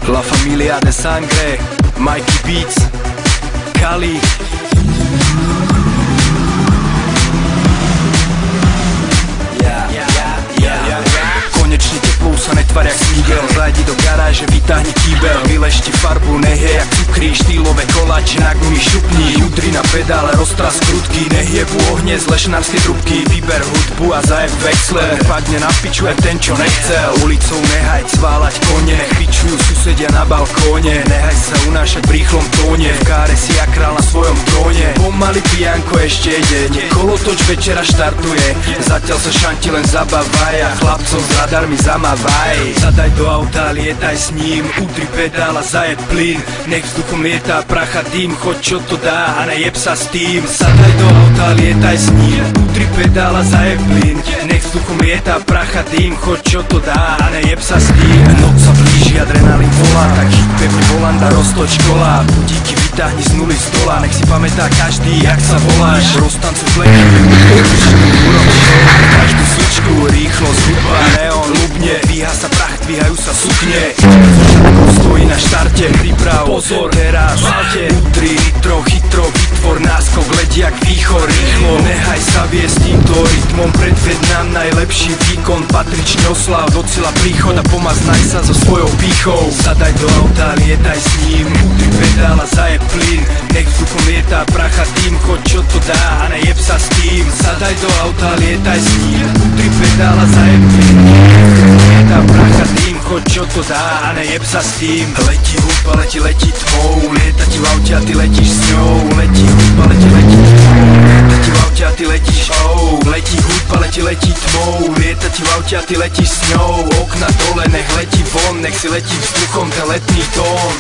La familia de sangre, Mikey Beats, Kali. Konečne teplou sa netvar jak smígel. Zajdi do garáže, vytáhni kýbel, vylešti farbu, nech je jak cukrí. Štýlové koláče na gumy šupni, udri na pedále, roztras krutky. Nech je v ohne z lešinárskej trubky. Vyber hudbu a zajeb vexle. Padne na piču aj ten, čo nechcel. Ulicou nehaj cválať kone, pičujú susedia na balkóne. Nehaj sa unášať v rýchlom tóne, v káre si jak král na svojom tróne. Pomaly pijanko ešte ide, kolotoč večera štartuje. Zatiaľ sa šanti len zabávaj a chlapcov s radarmi zamávaj. Zadaj do auta, lietaj s ním, udri pedál a zajeb plyn. Nech vzduchom lietá pracha dým, choď čo to dá a nejeb sa s tým. Zadaj do auta, lietaj s ním, udri pedál a zajeb plyn. Nech vzduchom lietá pracha dým, choď čo to dá a nejeb sa s tým. Noc sa blíži, adrenalín volá, tak chyť pevne volant a roztoč kola. Budíky vytáhni z nuly stola, nech si pamätá každý, jak sa voláš. Roztancuj fleky, každú sličku, rýchlosť, hudba, neon, ľubne. Dvíha sa prach, dvíhajú sa sukne. Stojí na štarte, priprav, pozor, teraz valte. Udri, nitro, chytro, vytvor náskok, letí jak výchor, rýchlo. Nehaj sa viesť týmto rytmom, predved nám najlepší výkon. Patrične oslav, do cieľa príchod a pomaznaj sa so svojou pýchou. Zadaj do auta, lietaj s ním, udri pedál a zajeb plyn. Nech vzduchom lietá pracha tým, choď čo to dá a nejeb sa s tým. Zadaj do auta, lietaj s ním, udri pedál a zajeb plyn. Lietá pracha tým, choď čo to dá a nejeb sa s tým. Letí hudba, letí tmou, lieta ti v aute a ty letíš s ňou. Letí hudba, letí tmou, lieta ti v aute a ty letíš letí hudba, letí tmou, lieta ti v aute a ty letíš s ňou. Okna dole, nech letí von, nech si letí vzduchom ten letný tón.